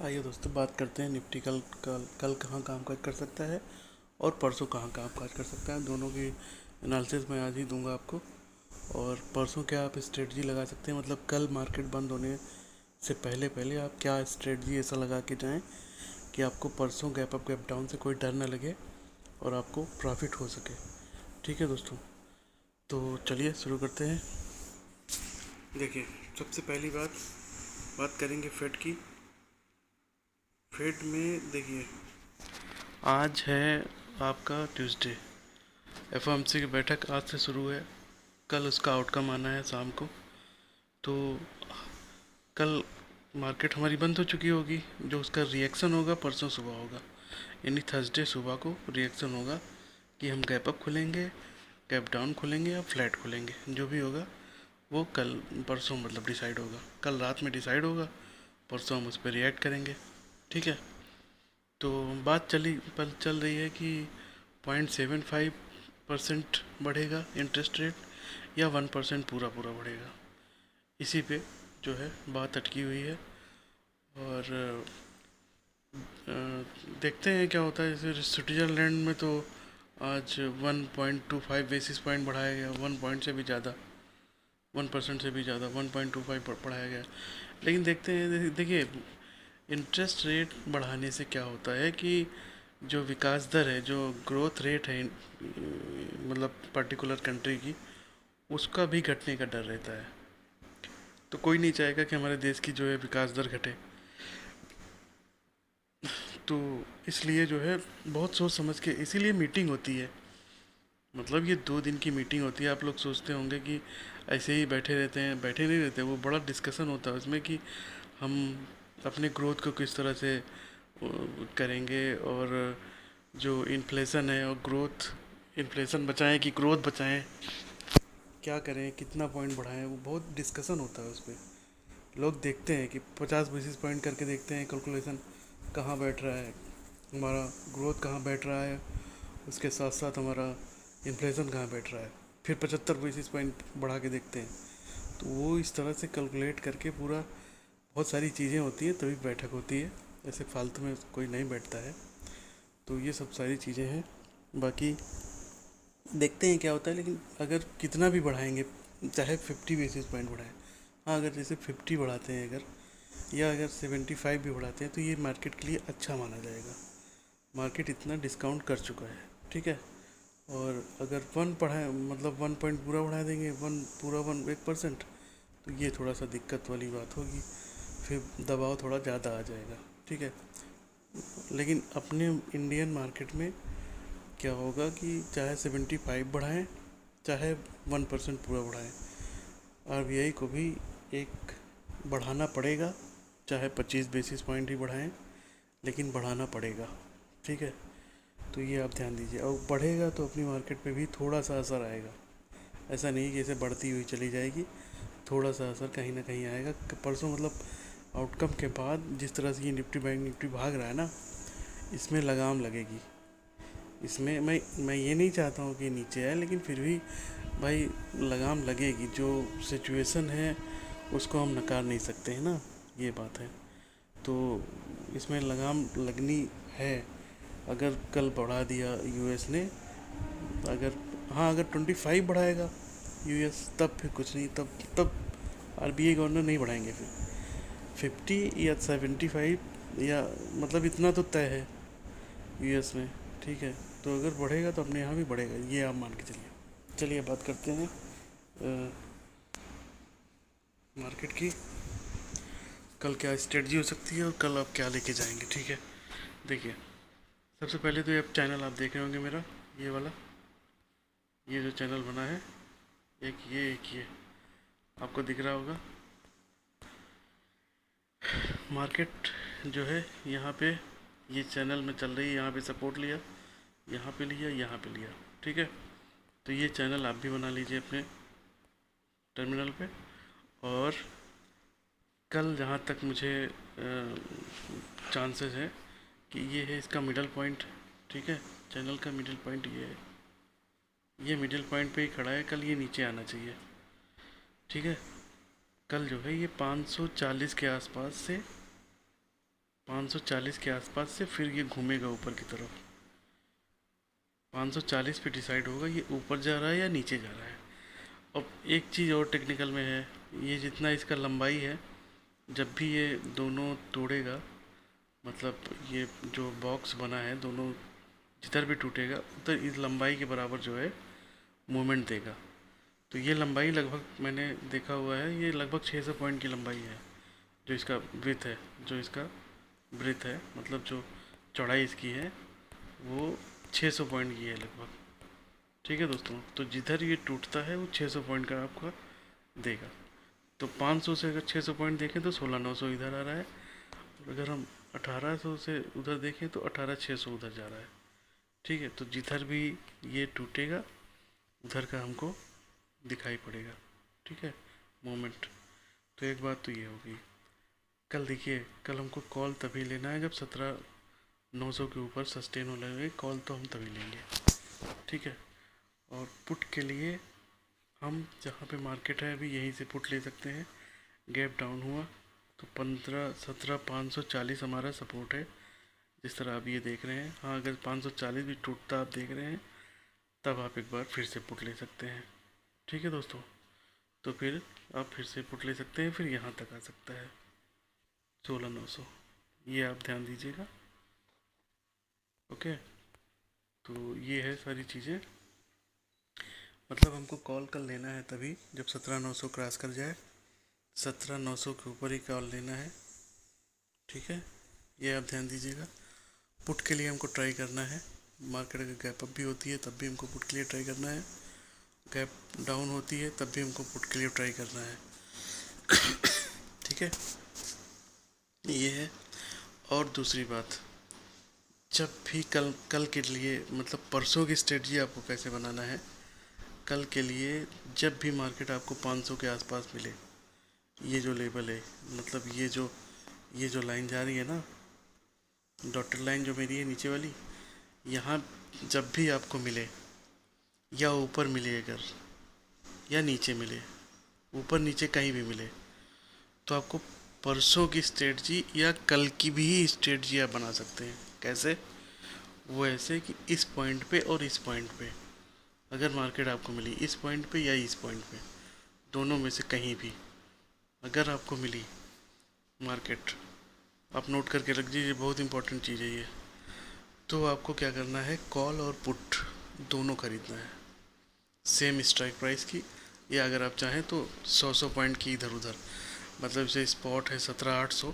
आइए दोस्तों बात करते हैं निफ्टी कल कल कल कहाँ कामकाज कर सकता है और परसों कहाँ कामकाज कर सकता है। दोनों की एनालिसिस मैं आज ही दूंगा आपको। और परसों क्या आप स्ट्रेटजी लगा सकते हैं, मतलब कल मार्केट बंद होने से पहले पहले आप क्या स्ट्रेटजी ऐसा लगा के जाएं कि आपको परसों गैप अप गैप डाउन से कोई डर ना लगे और आपको प्रॉफिट हो सके। ठीक है दोस्तों, तो चलिए शुरू करते हैं। देखिए, सबसे पहली बात करेंगे फेड की। फेड में देखिए, आज है आपका ट्यूसडे। एफओएमसी की बैठक आज से शुरू है। कल उसका आउटकम आना है शाम को। तो कल मार्केट हमारी बंद हो चुकी होगी। जो उसका रिएक्शन होगा परसों सुबह होगा, यानी थर्सडे सुबह को रिएक्शन होगा कि हम गैप अप खुलेंगे, गैप डाउन खुलेंगे या फ्लैट खुलेंगे। जो भी होगा वो कल परसों मतलब डिसाइड होगा। कल रात में डिसाइड होगा, परसों हम उस पर रिएक्ट करेंगे। ठीक है। तो बात चल रही है कि 0.75% बढ़ेगा इंटरेस्ट रेट या 1% पूरा पूरा बढ़ेगा। इसी पे जो है बात अटकी हुई है। और देखते हैं क्या होता है। जैसे स्विट्ज़रलैंड में तो आज 1.25 बेसिस पॉइंट बढ़ाया गया, 1 पॉइंट से भी ज़्यादा, 1% से भी ज़्यादा 1.25 बढ़ाया गया। लेकिन देखते हैं, देखिए इंटरेस्ट रेट बढ़ाने से क्या होता है कि जो विकास दर है, जो ग्रोथ रेट है मतलब पर्टिकुलर कंट्री की, उसका भी घटने का डर रहता है। तो कोई नहीं चाहेगा कि हमारे देश की जो है विकास दर घटे। तो इसलिए जो है बहुत सोच समझ के इसीलिए मीटिंग होती है। मतलब ये 2 दिन की मीटिंग होती है। आप लोग सोचते होंगे कि ऐसे ही बैठे रहते हैं, बैठे नहीं रहते। वो बड़ा डिस्कशन होता है उसमें कि हम अपने ग्रोथ को किस तरह से करेंगे, और जो इन्फ्लेशन है और ग्रोथ, इन्फ्लेशन बचाएं कि ग्रोथ बचाएं, क्या करें, कितना पॉइंट बढ़ाएं, वो बहुत डिस्कशन होता है उस पर। लोग देखते हैं कि 50 बेसिस पॉइंट करके देखते हैं कैलकुलेशन कहाँ बैठ रहा है, हमारा ग्रोथ कहाँ बैठ रहा है, उसके साथ साथ हमारा इन्फ्लेशन कहाँ बैठ रहा है। फिर 75 बेसिस पॉइंट बढ़ा के देखते हैं। तो वो इस तरह से कैलकुलेट करके पूरा बहुत सारी चीज़ें होती हैं, तभी बैठक होती है। ऐसे फालतू में कोई नहीं बैठता है। तो ये सब सारी चीज़ें हैं। बाकी देखते हैं क्या होता है। लेकिन अगर कितना भी बढ़ाएंगे, चाहे 50 बेसिस पॉइंट बढ़ाएं, हाँ अगर जैसे 50 बढ़ाते हैं अगर, या अगर 75 भी बढ़ाते हैं, तो ये मार्केट के लिए अच्छा माना जाएगा। मार्केट इतना डिस्काउंट कर चुका है। ठीक है। और अगर 1 बढ़ाए, मतलब 1 पॉइंट पूरा बढ़ा देंगे, 1% तो ये थोड़ा सा दिक्कत वाली बात होगी। फिर दबाव थोड़ा ज़्यादा आ जाएगा। ठीक है। लेकिन अपने इंडियन मार्केट में क्या होगा कि चाहे 75 बढ़ाएं, चाहे 1% पूरा बढ़ाएं, आरबीआई को भी एक बढ़ाना पड़ेगा। चाहे 25 बेसिस पॉइंट ही बढ़ाएं, लेकिन बढ़ाना पड़ेगा। ठीक है। तो ये आप ध्यान दीजिए। और बढ़ेगा तो अपनी मार्केट पे भी थोड़ा सा असर आएगा। ऐसा नहीं कि ऐसे बढ़ती हुई चली जाएगी, थोड़ा सा असर कहीं ना कहीं आएगा। परसों मतलब आउटकम के बाद जिस तरह से ये निफ्टी बैंक निफ्टी भाग रहा है ना, इसमें लगाम लगेगी। इसमें मैं ये नहीं चाहता हूँ कि नीचे आए, लेकिन फिर भी भाई लगाम लगेगी। जो सिचुएशन है उसको हम नकार नहीं सकते हैं ना, ये बात है। तो इसमें लगाम लगनी है। अगर कल बढ़ा दिया यूएस ने, अगर, हाँ अगर 25 बढ़ाएगा यूएस, तब फिर कुछ नहीं, तब आरबीआई गवर्नर नहीं बढ़ाएंगे। फिर 50 या 75, या मतलब इतना तो तय है यूएस में। ठीक है। तो अगर बढ़ेगा तो अपने यहाँ भी बढ़ेगा, ये आप मान के चलिए। चलिए बात करते हैं मार्केट की। कल क्या स्ट्रेटजी हो सकती है और कल आप क्या लेके जाएंगे। ठीक है। देखिए, सबसे पहले तो ये चैनल आप देख रहे होंगे मेरा, ये वाला, ये जो चैनल बना है, एक ये आपको दिख रहा होगा। मार्केट जो है यहाँ पे ये चैनल में चल रही है, यहाँ पे सपोर्ट लिया, यहाँ पे लिया, यहाँ पे लिया। ठीक है। तो ये चैनल आप भी बना लीजिए अपने टर्मिनल पे। और कल जहाँ तक मुझे चांसेस है कि ये है इसका मिडल पॉइंट। ठीक है। चैनल का मिडल पॉइंट ये है, ये मिडिल पॉइंट पे ही खड़ा है। कल ये नीचे आना चाहिए। ठीक है। कल जो है ये 540 के आसपास से 540 के आसपास से फिर ये घूमेगा ऊपर की तरफ। 540 पे डिसाइड होगा ये ऊपर जा रहा है या नीचे जा रहा है। अब एक चीज़ और टेक्निकल में है, ये जितना इसका लंबाई है, जब भी ये दोनों तोड़ेगा, मतलब ये जो बॉक्स बना है दोनों जिधर भी टूटेगा उधर इस लंबाई के बराबर जो है मूवमेंट देगा। तो ये लंबाई लगभग मैंने देखा हुआ है, ये लगभग 600 पॉइंट की लंबाई है जो इसका ब्रीथ है, जो इसका ब्रीथ है, मतलब जो चौड़ाई इसकी है वो 600 पॉइंट की है लगभग। ठीक है दोस्तों, तो जिधर ये टूटता है वो 600 पॉइंट का आपका देगा। तो 500 से अगर 600 पॉइंट देखें तो 16,900 इधर आ रहा है, और अगर हम 1800 से उधर देखें तो 18,600 उधर जा रहा है। ठीक है, तो जिधर भी ये टूटेगा उधर का हमको दिखाई पड़ेगा। ठीक है, मोमेंट। तो एक बात तो ये होगी। कल देखिए, कल हमको कॉल तभी लेना है जब 17,900 के ऊपर सस्टेन हो लगे, कॉल तो हम तभी लेंगे। ठीक है, और पुट के लिए हम जहाँ पे मार्केट है अभी यहीं से पुट ले सकते हैं। गैप डाउन हुआ तो 17,540 हमारा सपोर्ट है, जिस तरह आप ये देख रहे हैं। हाँ, अगर 540 भी टूटता आप देख रहे हैं तब आप एक बार फिर से पुट ले सकते हैं। ठीक है दोस्तों, तो फिर आप फिर से पुट ले सकते हैं, फिर यहाँ तक आ सकता है 16,900, ये आप ध्यान दीजिएगा। ओके, तो ये है सारी चीज़ें। मतलब हमको कॉल कर लेना है तभी जब 17,900 क्रॉस कर जाए, 17,900 के ऊपर ही कॉल लेना है। ठीक है, ये आप ध्यान दीजिएगा। पुट के लिए हमको ट्राई करना है, मार्केट अगर गैप अप भी होती है तब भी हमको पुट के लिए ट्राई करना है, गैप डाउन होती है तब भी हमको पुट के लिए ट्राई करना है। ठीक है, ये है। और दूसरी बात, जब भी कल के लिए, मतलब परसों की स्ट्रेटजी आपको कैसे बनाना है, कल के लिए जब भी मार्केट आपको 500 के आसपास मिले, ये जो लेवल है, मतलब ये जो लाइन जा रही है ना, डॉटेड लाइन जो मेरी है नीचे वाली, यहाँ जब भी आपको मिले, या ऊपर मिले अगर, या नीचे मिले, ऊपर नीचे कहीं भी मिले, तो आपको परसों की स्ट्रेटजी या कल की भी स्ट्रेटजी आप बना सकते हैं। कैसे? वो ऐसे कि इस पॉइंट पे और इस पॉइंट पे अगर मार्केट आपको मिली, इस पॉइंट पे या इस पॉइंट पे, दोनों में से कहीं भी अगर आपको मिली मार्केट, आप नोट करके रख दीजिए, बहुत इंपॉर्टेंट चीज़ है ये। तो आपको क्या करना है, कॉल और पुट दोनों खरीदना है सेम स्ट्राइक प्राइस की, या अगर आप चाहें तो 100 पॉइंट की इधर उधर। मतलब जैसे स्पॉट है 17,800,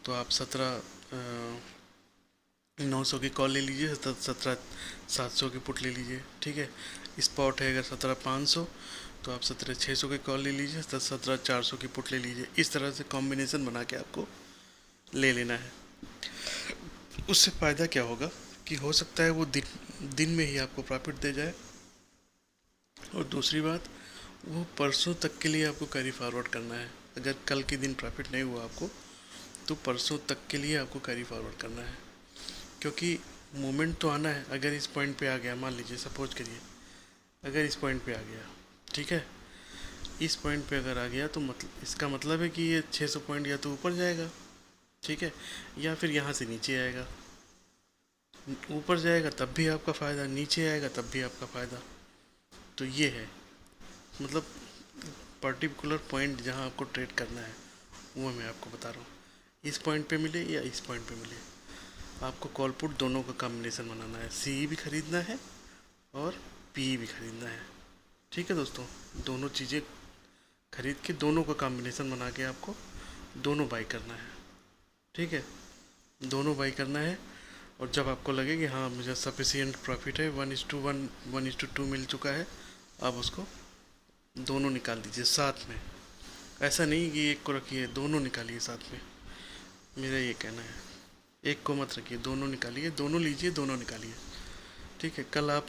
तो आप 17,900 की कॉल ले लीजिए, 17,700 की पुट ले लीजिए। ठीक है, स्पॉट है अगर 17,500, तो आप 17,600 की कॉल ले लीजिए, 17,400 की पुट ले लीजिए। इस तरह से कॉम्बिनेशन बना के आपको ले लेना है। उससे फ़ायदा क्या होगा कि हो सकता है वो दिन में ही आपको प्रॉफिट दे जाए, और दूसरी बात, वो परसों तक के लिए आपको कैरी फॉरवर्ड करना है। अगर कल के दिन प्रॉफिट नहीं हुआ आपको, तो परसों तक के लिए आपको कैरी फॉरवर्ड करना है, क्योंकि मोमेंट तो आना है। अगर इस पॉइंट पे आ गया, मान लीजिए सपोज करिए, अगर इस पॉइंट पे आ गया, ठीक है, इस पॉइंट पे अगर आ गया तो मतलब इसका मतलब है कि ये 600 पॉइंट या तो ऊपर जाएगा, ठीक है, या फिर यहाँ से नीचे आएगा। ऊपर जाएगा तब भी आपका फ़ायदा, नीचे आएगा तब भी आपका फ़ायदा। तो ये है, मतलब पर्टिकुलर पॉइंट जहाँ आपको ट्रेड करना है वो मैं आपको बता रहा हूँ। इस पॉइंट पे मिले या इस पॉइंट पे मिले, आपको कॉल पुट दोनों का कॉम्बिनेशन बनाना है। सी भी खरीदना है और पी भी खरीदना है। ठीक है दोस्तों, दोनों चीज़ें खरीद के दोनों का कॉम्बिनेशन बना के आपको दोनों बाई करना है। ठीक है, दोनों बाई करना है, और जब आपको लगे कि हाँ मुझे सफिशियंट प्रॉफिट है, 1:1 1:2 मिल चुका है, आप उसको दोनों निकाल दीजिए साथ में। ऐसा नहीं कि एक को रखिए, दोनों निकालिए साथ में, मेरा ये कहना है। एक को मत रखिए, दोनों निकालिए, दोनों लीजिए, दोनों निकालिए। ठीक है, कल आप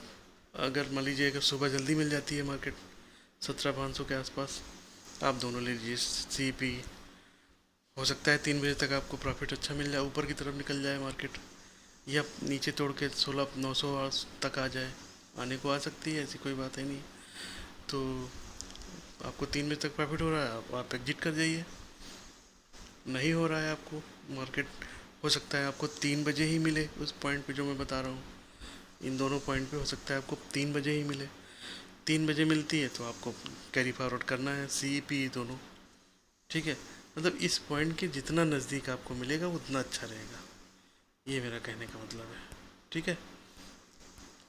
अगर मान लीजिए अगर सुबह जल्दी मिल जाती है मार्केट 17,500 के आसपास, आप दोनों ले लीजिए। सी पी हो सकता है 3 बजे तक आपको प्रॉफिट अच्छा मिल जाए, ऊपर की तरफ निकल जाए मार्केट, या नीचे तोड़ के 16,900 तक आ जाए, आने को आ सकती है, ऐसी कोई बात है नहीं। तो आपको 3 बजे तक प्रॉफिट हो रहा है, आप एग्जिट कर जाइए। नहीं हो रहा है आपको, मार्केट हो सकता है आपको 3 बजे ही मिले उस पॉइंट पे जो मैं बता रहा हूँ। इन दोनों पॉइंट पे हो सकता है आपको 3 बजे ही मिले। 3 बजे मिलती है तो आपको कैरी फॉरवर्ड करना है, सी पी दोनों। ठीक है, मतलब इस पॉइंट के जितना नज़दीक आपको मिलेगा उतना अच्छा रहेगा, ये मेरा कहने का मतलब है। ठीक है,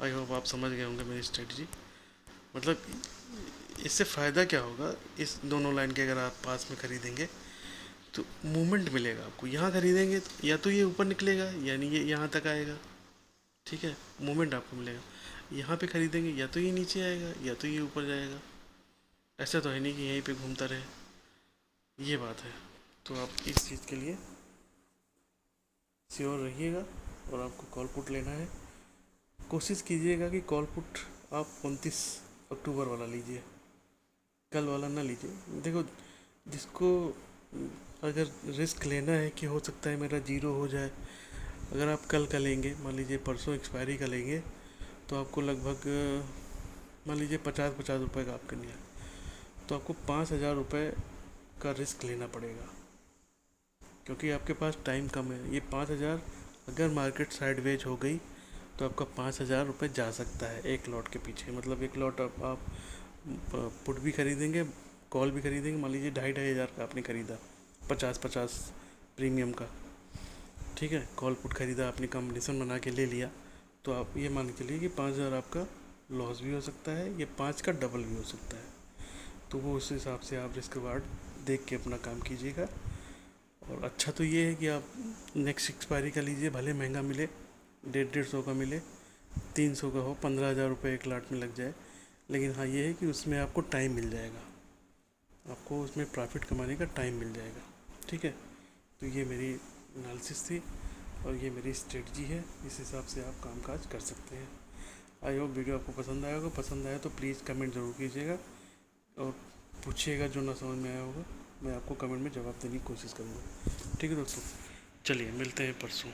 आई होप आप समझ गए होंगे मेरी स्ट्रेटजी। मतलब इससे फ़ायदा क्या होगा, इस दोनों लाइन के अगर आप पास में खरीदेंगे तो मूवमेंट मिलेगा आपको। यहाँ खरीदेंगे तो या तो ये ऊपर निकलेगा यानी ये यहाँ तक आएगा। ठीक है, मूवमेंट आपको मिलेगा। यहाँ पे खरीदेंगे या तो ये नीचे आएगा या तो ये ऊपर जाएगा। ऐसा तो है नहीं कि यहीं पे घूमता रहे, ये बात है। तो आप इस चीज़ के लिए श्योर रहिएगा। और आपको कॉल पुट लेना है, कोशिश कीजिएगा कि कॉल पुट आप 29 अक्टूबर वाला लीजिए, कल वाला ना लीजिए। देखो, जिसको अगर रिस्क लेना है कि हो सकता है मेरा जीरो हो जाए, अगर आप कल का लेंगे, मान लीजिए परसों एक्सपायरी का लेंगे, तो आपको लगभग मान लीजिए 50-50 रुपये का आपके लिए, तो आपको 5,000 रुपये का रिस्क लेना पड़ेगा, क्योंकि आपके पास टाइम कम है। ये 5,000 अगर मार्केट साइडवेज हो गई तो आपका 5,000 रुपये जा सकता है एक लॉट के पीछे। मतलब एक लॉट आप पुट भी खरीदेंगे, कॉल भी खरीदेंगे, मान लीजिए 2,500 का आपने खरीदा 50-50 प्रीमियम का। ठीक है, कॉल पुट खरीदा आपने, कॉम्बिनेशन बना के ले लिया, तो आप ये मान के चलिए कि 5,000 आपका लॉस भी हो सकता है, ये 5 का डबल भी हो सकता है। तो वो उस हिसाब से आप रिस्क रिवार्ड देख के अपना काम कीजिएगा। और अच्छा तो ये है कि आप नेक्स्ट एक्सपायरी का लीजिए, भले महंगा मिले, 150-150 का मिले, 300 का हो, 15,000 रुपये एक लाट में लग जाए, लेकिन हाँ ये है कि उसमें आपको टाइम मिल जाएगा, आपको उसमें प्रॉफिट कमाने का टाइम मिल जाएगा। ठीक है, तो ये मेरी एनालिसिस थी और ये मेरी स्ट्रेटजी है, इस हिसाब से आप काम काज कर सकते हैं। आई होप वीडियो आपको पसंद आया होगा। पसंद आया तो प्लीज़ कमेंट ज़रूर कीजिएगा और पूछिएगा जो ना समझ में आया होगा, मैं आपको कमेंट में जवाब देने की कोशिश करूँगा। ठीक है दोस्तों, चलिए मिलते हैं परसों।